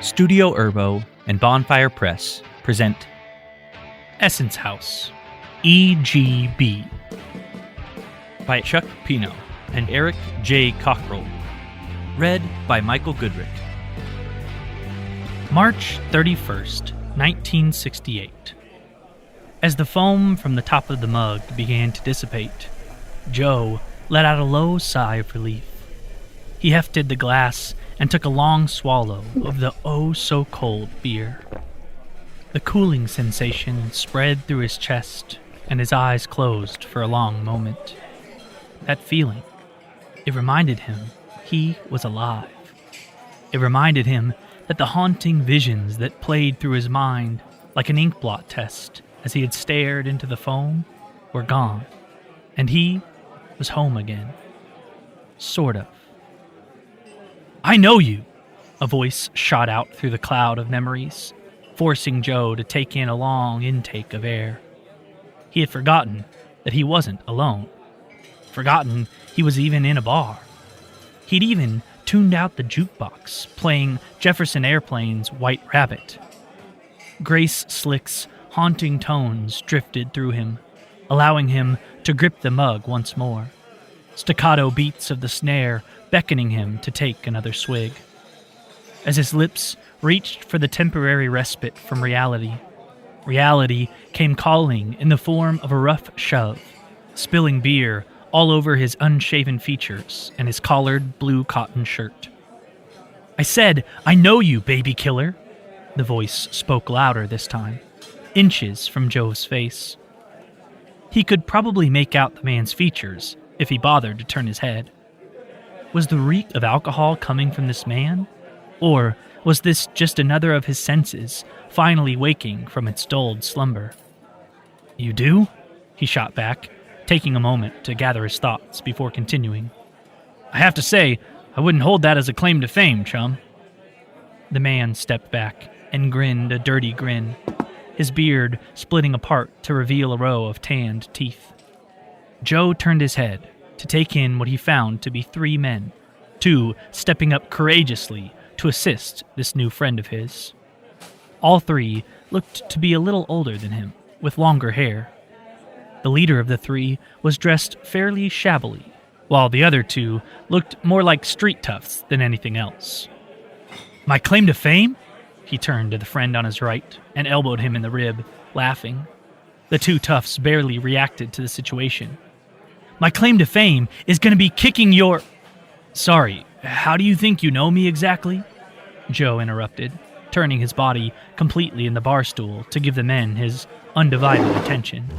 Studio Urbo and Bonfire Press present Essence House, EGB, by Chuck Pino and Eric J. Cockrell. Read by Michael Goodrick. March 31st, 1968. As the foam from the top of the mug began to dissipate, Joe let out a low sigh of relief. He hefted the glass and took a long swallow of the oh-so-cold beer. The cooling sensation spread through his chest, and his eyes closed for a long moment. That feeling, it reminded him he was alive. It reminded him that the haunting visions that played through his mind like an inkblot test as he had stared into the foam were gone, and he was home again. Sort of. "I know you!" A voice shot out through the cloud of memories, forcing Joe to take in a long intake of air. He had forgotten that he wasn't alone. Forgotten he was even in a bar. He'd even tuned out the jukebox, playing Jefferson Airplane's White Rabbit. Grace Slick's haunting tones drifted through him, allowing him to grip the mug once more. Staccato beats of the snare beckoning him to take another swig. As his lips reached for the temporary respite from reality, reality came calling in the form of a rough shove, spilling beer all over his unshaven features and his collared blue cotton shirt. "I said, I know you, baby killer!" The voice spoke louder this time, inches from Joe's face. He could probably make out the man's features if he bothered to turn his head. Was the reek of alcohol coming from this man? Or was this just another of his senses finally waking from its dulled slumber? "You do?" he shot back, taking a moment to gather his thoughts before continuing. "I have to say, I wouldn't hold that as a claim to fame, chum." The man stepped back and grinned a dirty grin, his beard splitting apart to reveal a row of tanned teeth. Joe turned his head to take in what he found to be three men, two stepping up courageously to assist this new friend of his. All three looked to be a little older than him, with longer hair. The leader of the three was dressed fairly shabbily, while the other two looked more like street toughs than anything else. "My claim to fame?" He turned to the friend on his right and elbowed him in the rib, laughing. The two toughs barely reacted to the situation. "My claim to fame is going to be kicking your—" "Sorry, how do you think you know me exactly?" Joe interrupted, turning his body completely in the bar stool to give the men his undivided attention.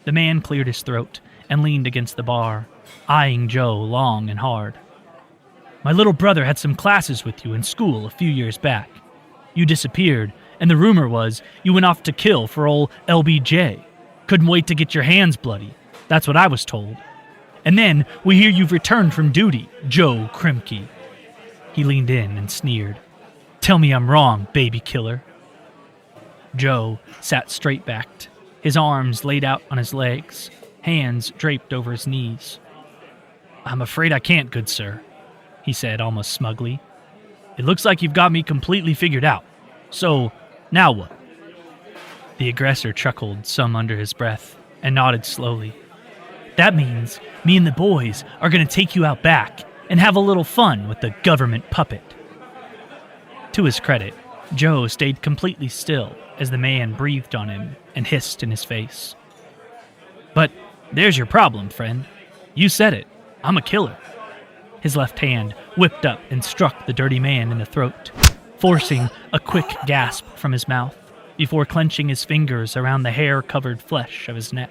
The man cleared his throat and leaned against the bar, eyeing Joe long and hard. "My little brother had some classes with you in school a few years back. You disappeared, and the rumor was you went off to kill for old LBJ. Couldn't wait to get your hands bloody. That's what I was told. And then we hear you've returned from duty, Joe Krimke." He leaned in and sneered. "Tell me I'm wrong, baby killer." Joe sat straight-backed, his arms laid out on his legs, hands draped over his knees. "I'm afraid I can't, good sir," he said almost smugly. "It looks like you've got me completely figured out. So, now what?" The aggressor chuckled some under his breath and nodded slowly. "That means me and the boys are going to take you out back and have a little fun with the government puppet." To his credit, Joe stayed completely still as the man breathed on him and hissed in his face. "But there's your problem, friend. You said it. I'm a killer." His left hand whipped up and struck the dirty man in the throat, forcing a quick gasp from his mouth before clenching his fingers around the hair-covered flesh of his neck.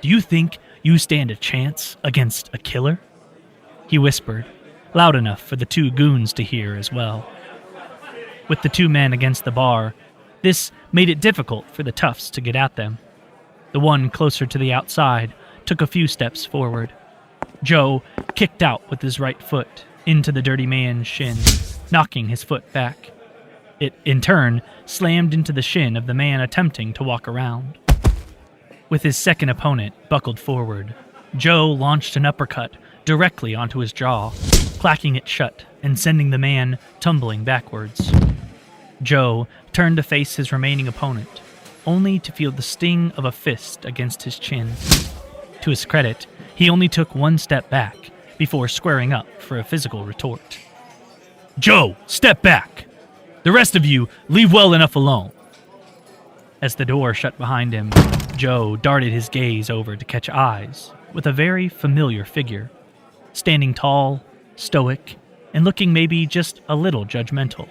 "Do you think you stand a chance against a killer?" he whispered, loud enough for the two goons to hear as well. With the two men against the bar, this made it difficult for the toughs to get at them. The one closer to the outside took a few steps forward. Joe kicked out with his right foot into the dirty man's shin, knocking his foot back. It, in turn, slammed into the shin of the man attempting to walk around. With his second opponent buckled forward, Joe launched an uppercut directly onto his jaw, clacking it shut and sending the man tumbling backwards. Joe turned to face his remaining opponent, only to feel the sting of a fist against his chin. To his credit, he only took one step back before squaring up for a physical retort. "Joe, step back! The rest of you, leave well enough alone." As the door shut behind him, Joe darted his gaze over to catch eyes with a very familiar figure, standing tall, stoic, and looking maybe just a little judgmental.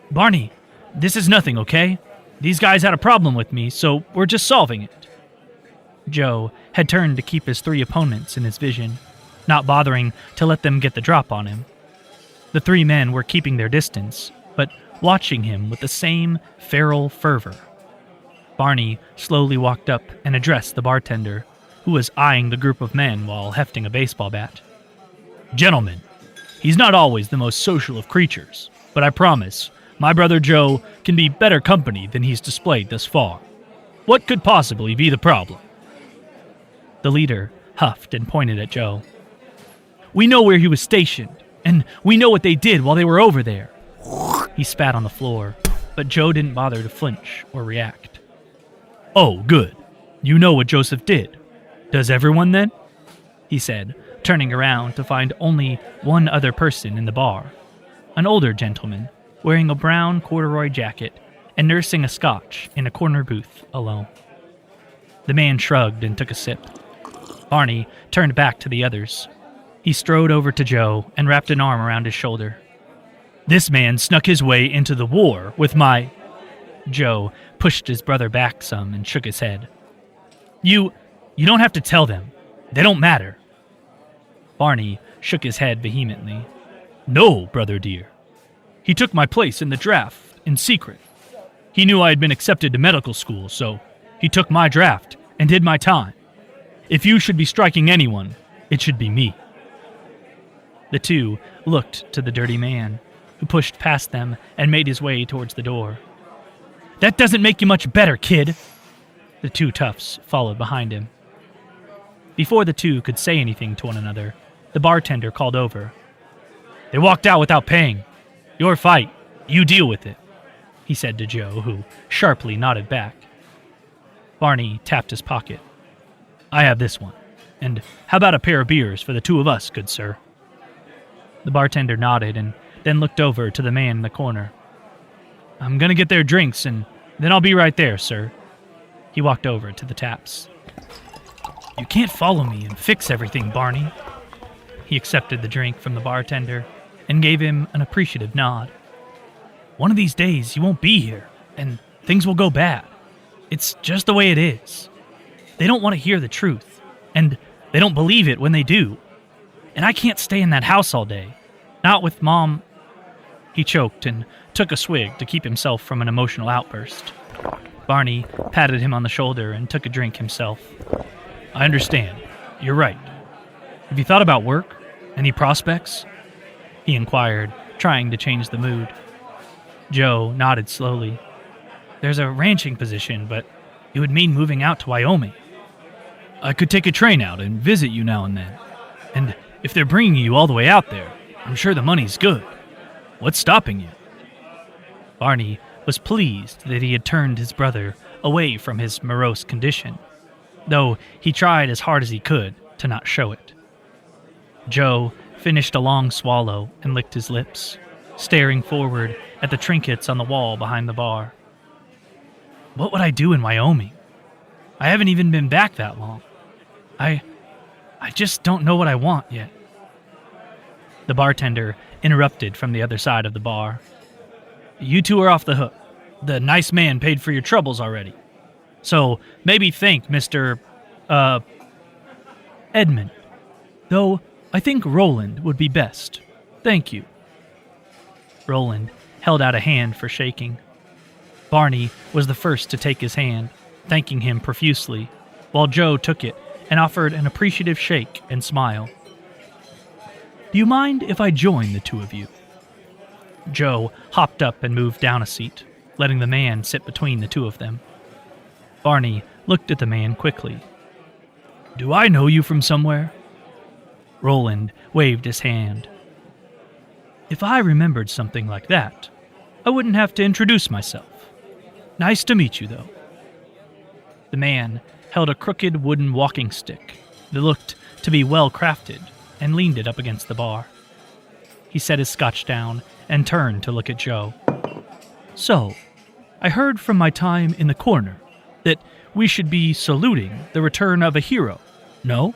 "Barney, this is nothing, okay? These guys had a problem with me, so we're just solving it." Joe had turned to keep his three opponents in his vision, not bothering to let them get the drop on him. The three men were keeping their distance, but watching him with the same feral fervor. Barney slowly walked up and addressed the bartender, who was eyeing the group of men while hefting a baseball bat. "Gentlemen, he's not always the most social of creatures, but I promise my brother Joe can be better company than he's displayed thus far. What could possibly be the problem?" The leader huffed and pointed at Joe. "We know where he was stationed, and we know what they did while they were over there." He spat on the floor, but Joe didn't bother to flinch or react. "Oh, good. You know what Joseph did. Does everyone then?" he said, turning around to find only one other person in the bar, an older gentleman wearing a brown corduroy jacket and nursing a scotch in a corner booth alone. The man shrugged and took a sip. Barney turned back to the others. He strode over to Joe and wrapped an arm around his shoulder. "This man snuck his way into the war with my—" Joe pushed his brother back some and shook his head. You don't have to tell them. They don't matter." Barney shook his head vehemently. "No, brother dear. He took my place in the draft in secret. He knew I had been accepted to medical school, so he took my draft and did my time. If you should be striking anyone, it should be me." The two looked to the dirty man, who pushed past them and made his way towards the door. "That doesn't make you much better, kid." The two toughs followed behind him. Before the two could say anything to one another, the bartender called over. "They walked out without paying. Your fight. You deal with it," he said to Joe, who sharply nodded back. Barney tapped his pocket. "I have this one. And how about a pair of beers for the two of us, good sir?" The bartender nodded and then looked over to the man in the corner. "I'm gonna get their drinks, and then I'll be right there, sir." He walked over to the taps. "You can't follow me and fix everything, Barney." He accepted the drink from the bartender and gave him an appreciative nod. "One of these days you won't be here, and things will go bad. It's just the way it is. They don't want to hear the truth, and they don't believe it when they do. And I can't stay in that house all day. Not with Mom." He choked and took a swig to keep himself from an emotional outburst. Barney patted him on the shoulder and took a drink himself. "I understand. You're right. Have you thought about work? Any prospects?" he inquired, trying to change the mood. Joe nodded slowly. "There's a ranching position, but it would mean moving out to Wyoming." "I could take a train out and visit you now and then. And if they're bringing you all the way out there, I'm sure the money's good. What's stopping you?" Barney was pleased that he had turned his brother away from his morose condition, though he tried as hard as he could to not show it. Joe finished a long swallow and licked his lips, staring forward at the trinkets on the wall behind the bar. "What would I do in Wyoming? I haven't even been back that long. I just don't know what I want yet." The bartender interrupted from the other side of the bar. "You two are off the hook. The nice man paid for your troubles already. So maybe thank Mr. Edmund. Though I think Roland would be best. Thank you." Roland held out a hand for shaking. Barney was the first to take his hand, thanking him profusely, while Joe took it and offered an appreciative shake and smile. "Do you mind if I join the two of you?" Joe hopped up and moved down a seat, letting the man sit between the two of them. Barney looked at the man quickly. "Do I know you from somewhere?" Roland waved his hand. If I remembered something like that, I wouldn't have to introduce myself. Nice to meet you, though." The man held a crooked wooden walking stick that looked to be well crafted and leaned it up against the bar. He set his scotch down and turned to look at Joe. "So, I heard from my time in the corner that we should be saluting the return of a hero, no?"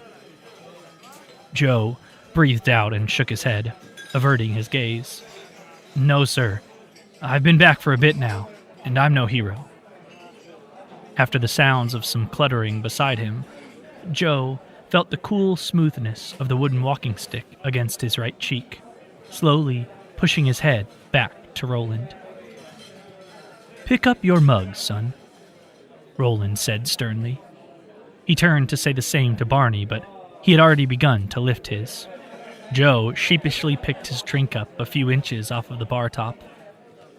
Joe breathed out and shook his head, averting his gaze. "No, sir. I've been back for a bit now, and I'm no hero." After the sounds of some cluttering beside him, Joe felt the cool smoothness of the wooden walking stick against his right cheek, slowly pushing his head back to Roland. "Pick up your mug, son," Roland said sternly. He turned to say the same to Barney, but he had already begun to lift his. Joe sheepishly picked his drink up a few inches off of the bar top.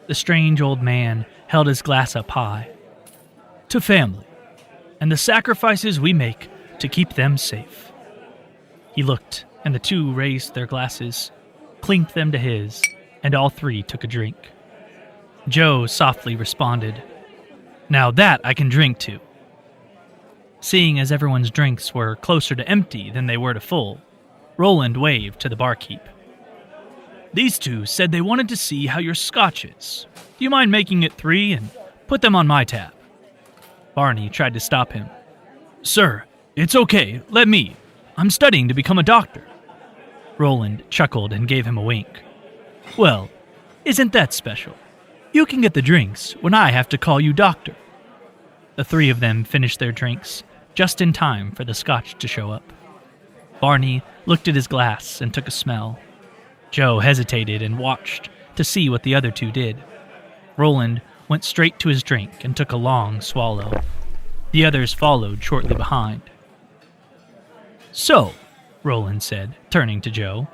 The strange old man held his glass up high. "To family, and the sacrifices we make to keep them safe." He looked, and the two raised their glasses, clinked them to his, and all three took a drink. Joe softly responded, "Now that I can drink to." Seeing as everyone's drinks were closer to empty than they were to full, Roland waved to the barkeep. "These two said they wanted to see how your scotch is. Do you mind making it 3 and put them on my tab?" Barney tried to stop him. "Sir, it's okay, let me. I'm studying to become a doctor." Roland chuckled and gave him a wink. "Well, isn't that special? You can get the drinks when I have to call you doctor." The three of them finished their drinks, just in time for the scotch to show up. Barney looked at his glass and took a smell. Joe hesitated and watched to see what the other two did. Roland went straight to his drink and took a long swallow. The others followed shortly behind. "So," Roland said, turning to Joe,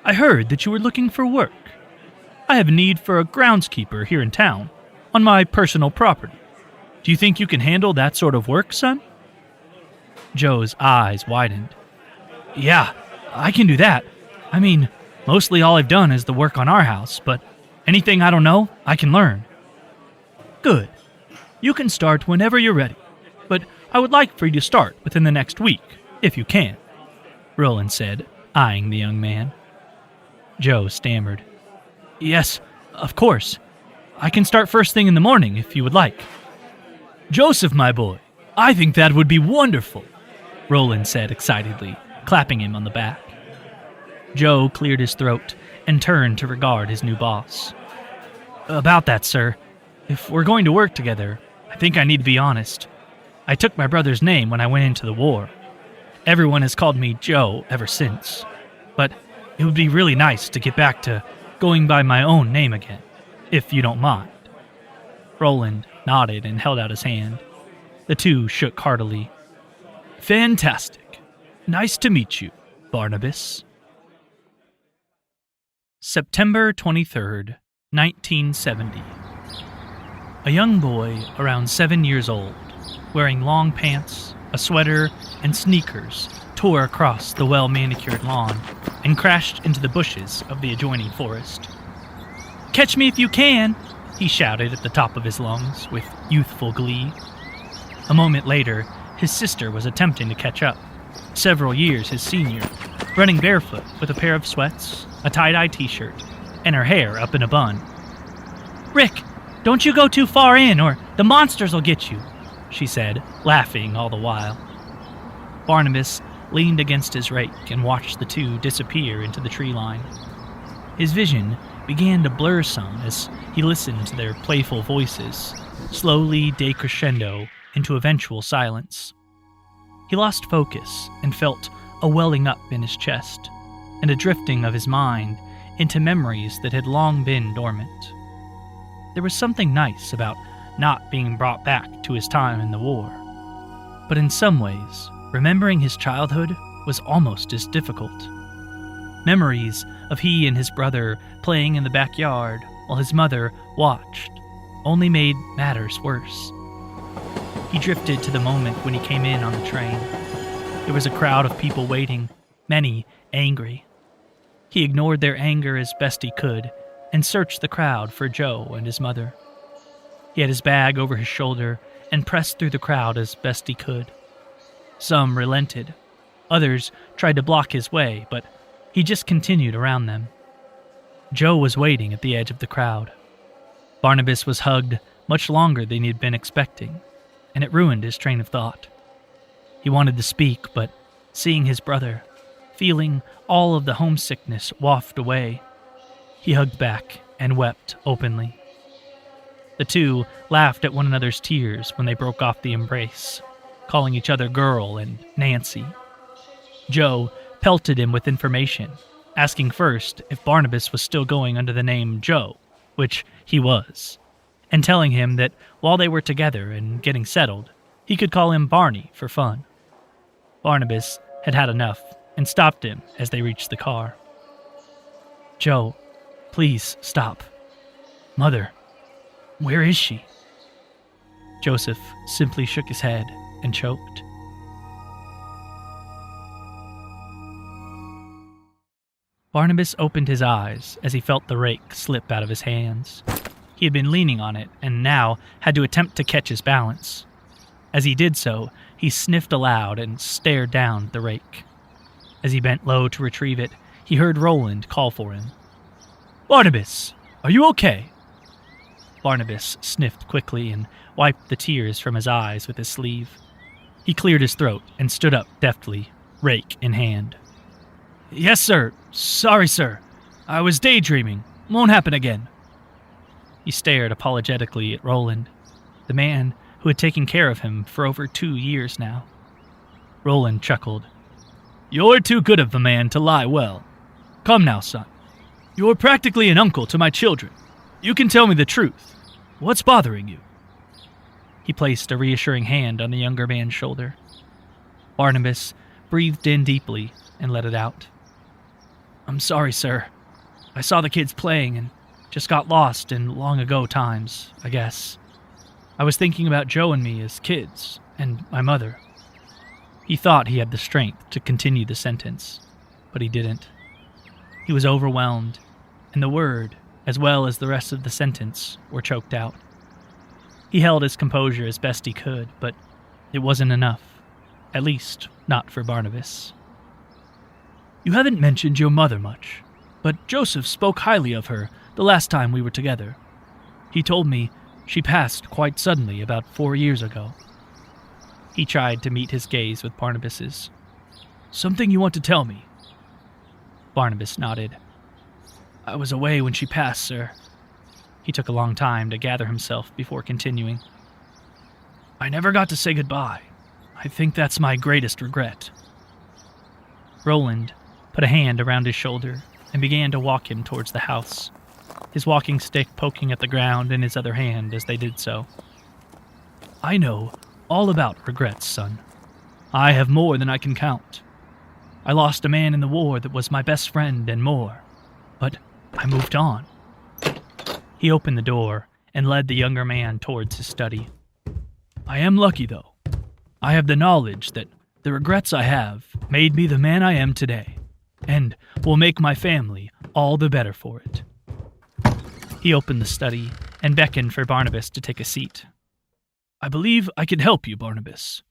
"I heard that you were looking for work. I have a need for a groundskeeper here in town, on my personal property. Do you think you can handle that sort of work, son?" Joe's eyes widened. "Yeah, I can do that. I mean, mostly all I've done is the work on our house, but anything I don't know, I can learn." "Good. You can start whenever you're ready, but I would like for you to start within the next week, if you can," Roland said, eyeing the young man. Joe stammered. "Yes, of course. I can start first thing in the morning, if you would like." "Joseph, my boy, I think that would be wonderful," Roland said excitedly, clapping him on the back. Joe cleared his throat and turned to regard his new boss. "About that, sir, if we're going to work together, I think I need to be honest. I took my brother's name when I went into the war. Everyone has called me Joe ever since. But it would be really nice to get back to going by my own name again, if you don't mind." Roland nodded and held out his hand. The two shook heartily. "Fantastic. Nice to meet you, Barnabas." September 23rd, 1970. A young boy around 7 years old, wearing long pants, a sweater, and sneakers, tore across the well-manicured lawn and crashed into the bushes of the adjoining forest. "Catch me if you can!" he shouted at the top of his lungs with youthful glee. A moment later, his sister was attempting to catch up, several years his senior, running barefoot with a pair of sweats, a tie-dye t-shirt, and her hair up in a bun. "Rick, don't you go too far in or the monsters will get you," she said, laughing all the while. Barnabas leaned against his rake and watched the two disappear into the tree line. His vision began to blur some as he listened to their playful voices, slowly decrescendo into eventual silence. He lost focus and felt a welling up in his chest, and a drifting of his mind into memories that had long been dormant. There was something nice about not being brought back to his time in the war. But in some ways, remembering his childhood was almost as difficult. Memories of he and his brother playing in the backyard while his mother watched only made matters worse. He drifted to the moment when he came in on the train. There was a crowd of people waiting, many angry. He ignored their anger as best he could and searched the crowd for Joe and his mother. He had his bag over his shoulder and pressed through the crowd as best he could. Some relented. Others tried to block his way, but he just continued around them. Joe was waiting at the edge of the crowd. Barnabas was hugged much longer than he had been expecting, and it ruined his train of thought. He wanted to speak, but seeing his brother, feeling all of the homesickness waft away, he hugged back and wept openly. The two laughed at one another's tears when they broke off the embrace, calling each other girl and Nancy. Joe pelted him with information, asking first if Barnabas was still going under the name Joe, which he was, and telling him that while they were together and getting settled, he could call him Barney for fun. Barnabas had had enough and stopped him as they reached the car. "Joe, please stop. Mother, where is she?" Joseph simply shook his head and choked. Barnabas opened his eyes as he felt the rake slip out of his hands. He had been leaning on it and now had to attempt to catch his balance. As he did so, he sniffed aloud and stared down at the rake. As he bent low to retrieve it, he heard Roland call for him. "Barnabas, are you okay?" Barnabas sniffed quickly and wiped the tears from his eyes with his sleeve. He cleared his throat and stood up deftly, rake in hand. "Yes, sir. Sorry, sir. I was daydreaming. Won't happen again." He stared apologetically at Roland, the man who had taken care of him for over 2 years now. Roland chuckled. "You're too good of a man to lie well. Come now, son. You're practically an uncle to my children. You can tell me the truth. What's bothering you?" He placed a reassuring hand on the younger man's shoulder. Barnabas breathed in deeply and let it out. "I'm sorry, sir. I saw the kids playing and just got lost in long ago times, I guess. I was thinking about Joe and me as kids, and my mother." He thought he had the strength to continue the sentence, but he didn't. He was overwhelmed, and the word, as well as the rest of the sentence, were choked out. He held his composure as best he could, but it wasn't enough, at least not for Barnabas. "You haven't mentioned your mother much, but Joseph spoke highly of her the last time we were together. He told me she passed quite suddenly about 4 years ago." He tried to meet his gaze with Barnabas's. "Something you want to tell me?" Barnabas nodded. "I was away when she passed, sir." He took a long time to gather himself before continuing. "I never got to say goodbye. I think that's my greatest regret." Roland put a hand around his shoulder and began to walk him towards the house, his walking stick poking at the ground in his other hand as they did so. "I know all about regrets, son. I have more than I can count. I lost a man in the war that was my best friend and more, but I moved on." He opened the door and led the younger man towards his study. "I am lucky, though. I have the knowledge that the regrets I have made me the man I am today, and will make my family all the better for it." He opened the study and beckoned for Barnabas to take a seat. "I believe I can help you, Barnabas.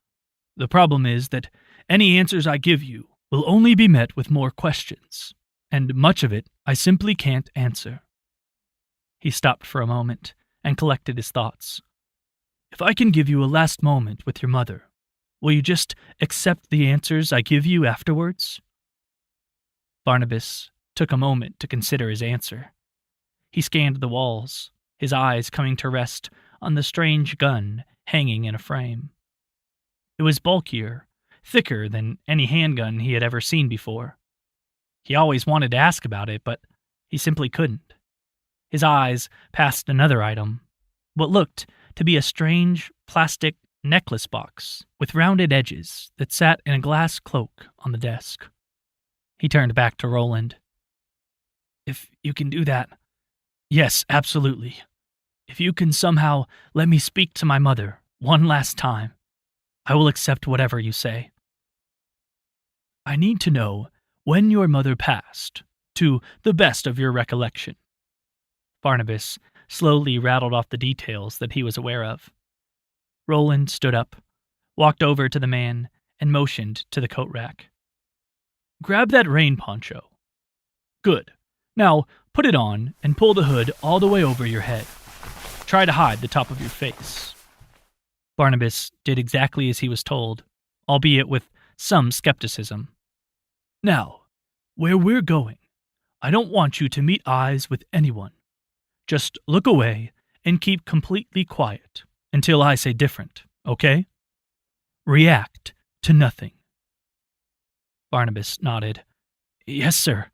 The problem is that any answers I give you will only be met with more questions, and much of it I simply can't answer." He stopped for a moment and collected his thoughts. "If I can give you a last moment with your mother, will you just accept the answers I give you afterwards?" Barnabas took a moment to consider his answer. He scanned the walls, his eyes coming to rest on the strange gun hanging in a frame. It was bulkier, thicker than any handgun he had ever seen before. He always wanted to ask about it, but he simply couldn't. His eyes passed another item, what looked to be a strange plastic necklace box with rounded edges that sat in a glass cloak on the desk. He turned back to Roland. "If you can do that, yes, absolutely. If you can somehow let me speak to my mother one last time, I will accept whatever you say." "I need to know when your mother passed, to the best of your recollection." Barnabas slowly rattled off the details that he was aware of. Roland stood up, walked over to the man, and motioned to the coat rack. "Grab that rain poncho." "Good. Now put it on and pull the hood all the way over your head. Try to hide the top of your face." Barnabas did exactly as he was told, albeit with some skepticism. "Now, where we're going, I don't want you to meet eyes with anyone. Just look away and keep completely quiet until I say different, okay? React to nothing." Barnabas nodded. "Yes, sir."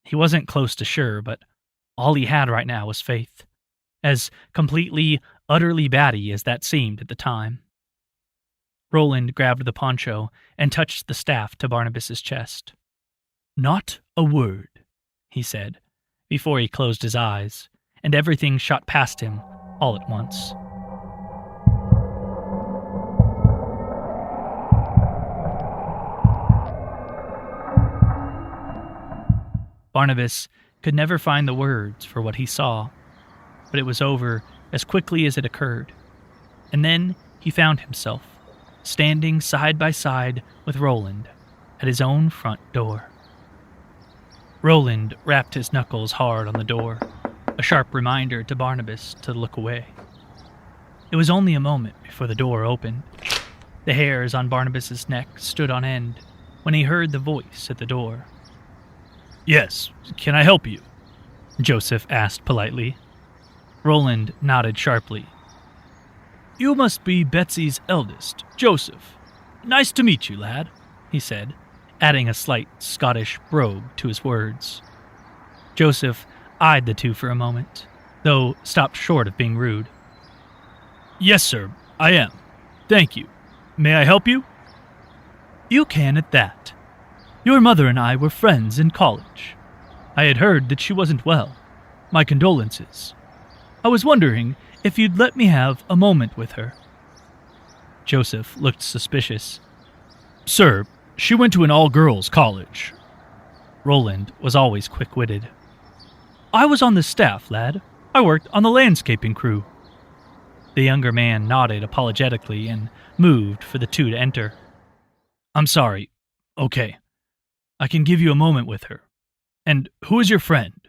He wasn't close to sure, but all he had right now was faith, as completely, utterly batty as that seemed at the time. Roland grabbed the poncho and touched the staff to Barnabas's chest. "Not a word," he said, before he closed his eyes, and everything shot past him all at once. Barnabas could never find the words for what he saw, but it was over as quickly as it occurred, and then he found himself standing side by side with Roland at his own front door. Roland rapped his knuckles hard on the door, a sharp reminder to Barnabas to look away. It was only a moment before the door opened. The hairs on Barnabas's neck stood on end when he heard the voice at the door. "Yes, can I help you?" Joseph asked politely. Roland nodded sharply. "You must be Betsy's eldest, Joseph. Nice to meet you, lad," he said, adding a slight Scottish brogue to his words. Joseph eyed the two for a moment, though stopped short of being rude. "Yes, sir, I am. Thank you. May I help you?" "You can at that. Your mother and I were friends in college. I had heard that she wasn't well. My condolences. I was wondering if you'd let me have a moment with her." Joseph looked suspicious. "Sir, she went to an all-girls college." Roland was always quick-witted. "I was on the staff, lad. I worked on the landscaping crew." The younger man nodded apologetically and moved for the two to enter. "I'm sorry. Okay. I can give you a moment with her. And who is your friend?"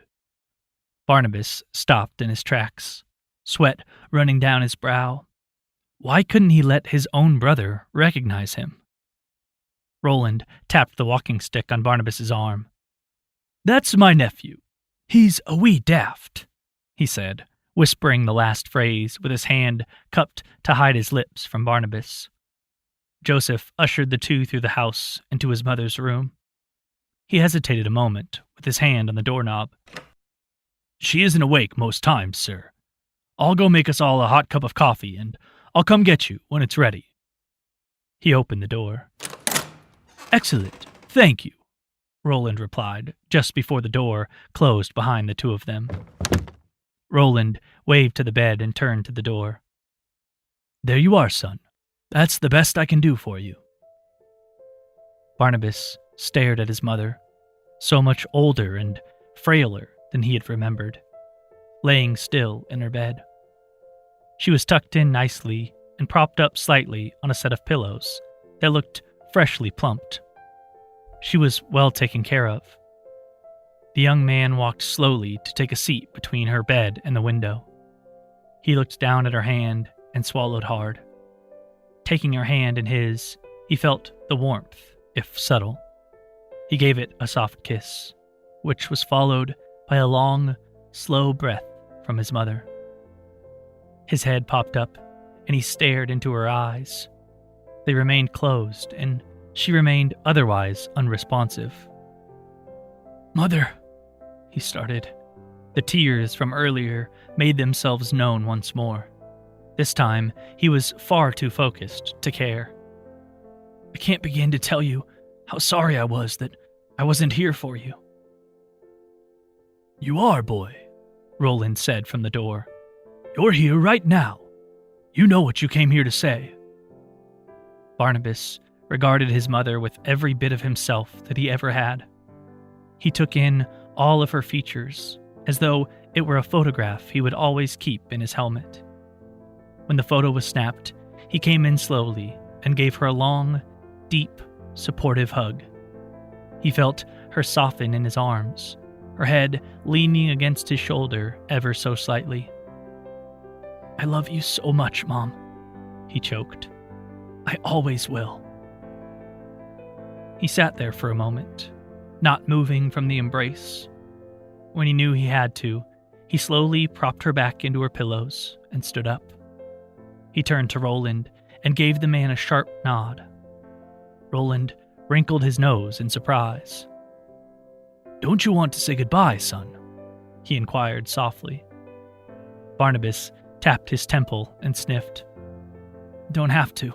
Barnabas stopped in his tracks, sweat running down his brow. Why couldn't he let his own brother recognize him? Roland tapped the walking stick on Barnabas's arm. "That's my nephew. He's a wee daft," he said, whispering the last phrase with his hand cupped to hide his lips from Barnabas. Joseph ushered the two through the house and to his mother's room. He hesitated a moment, with his hand on the doorknob. "She isn't awake most times, sir. I'll go make us all a hot cup of coffee, and I'll come get you when it's ready." He opened the door. "Excellent, thank you," Roland replied, just before the door closed behind the two of them. Roland waved to the bed and turned to the door. "There you are, son. That's the best I can do for you." Barnabas stared at his mother, so much older and frailer than he had remembered, laying still in her bed. She was tucked in nicely and propped up slightly on a set of pillows that looked freshly plumped. She was well taken care of. The young man walked slowly to take a seat between her bed and the window. He looked down at her hand and swallowed hard. Taking her hand in his, he felt the warmth, if subtle. He gave it a soft kiss, which was followed by a long, slow breath from his mother. His head popped up, and he stared into her eyes. They remained closed, and she remained otherwise unresponsive. "Mother," he started. The tears from earlier made themselves known once more. This time, he was far too focused to care. "I can't begin to tell you how sorry I was that I wasn't here for you." "You are, boy," Roland said from the door. "You're here right now. You know what you came here to say." Barnabas regarded his mother with every bit of himself that he ever had. He took in all of her features, as though it were a photograph he would always keep in his helmet. When the photo was snapped, he came in slowly and gave her a long, deep, supportive hug. He felt her soften in his arms, her head leaning against his shoulder ever so slightly. "I love you so much, Mom," he choked. "I always will." He sat there for a moment, not moving from the embrace. When he knew he had to, he slowly propped her back into her pillows and stood up. He turned to Roland and gave the man a sharp nod. Roland wrinkled his nose in surprise. "Don't you want to say goodbye, son?" he inquired softly. Barnabas tapped his temple and sniffed. "Don't have to.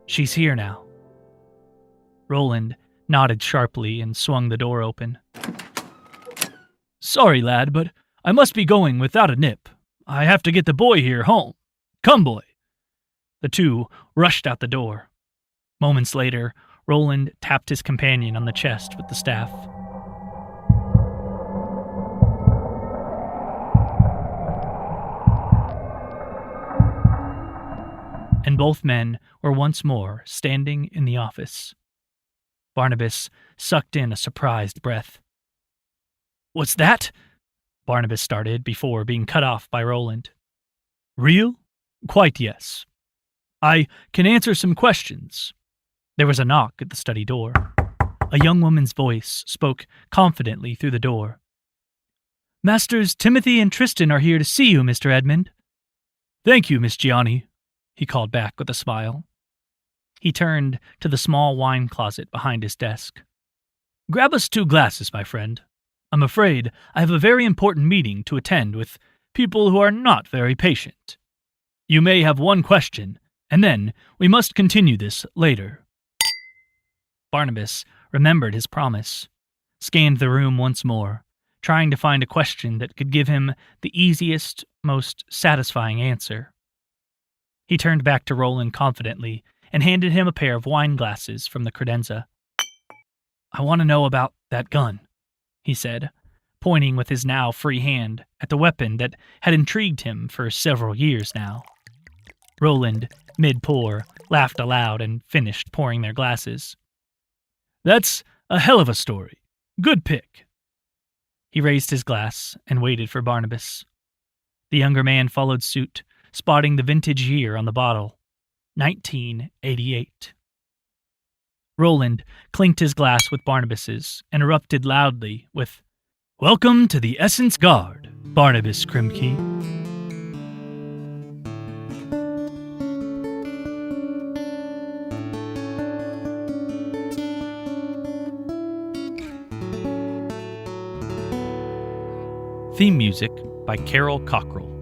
She's here now." Roland nodded sharply and swung the door open. "Sorry, lad, but I must be going without a nip. I have to get the boy here home. Come, boy." The two rushed out the door. Moments later, Roland tapped his companion on the chest with the staff. And both men were once more standing in the office. Barnabas sucked in a surprised breath. "What's that?" Barnabas started before being cut off by Roland. "Real? Quite yes. I can answer some questions." There was a knock at the study door. A young woman's voice spoke confidently through the door. "Masters Timothy and Tristan are here to see you, Mr. Edmund." "Thank you, Miss Gianni," he called back with a smile. He turned to the small wine closet behind his desk. "Grab us 2 glasses, my friend. I'm afraid I have a very important meeting to attend with people who are not very patient. You may have one question, and then we must continue this later." Barnabas remembered his promise, scanned the room once more, trying to find a question that could give him the easiest, most satisfying answer. He turned back to Roland confidently and handed him a pair of wine glasses from the credenza. "I want to know about that gun," he said, pointing with his now free hand at the weapon that had intrigued him for several years now. Roland, mid-pour, laughed aloud and finished pouring their glasses. "That's a hell of a story. Good pick." He raised his glass and waited for Barnabas. The younger man followed suit, spotting the vintage year on the bottle, 1988. Roland clinked his glass with Barnabas's and erupted loudly with, "Welcome to the Essence Guard, Barnabas Krimke." Theme music by Carol Cockrell.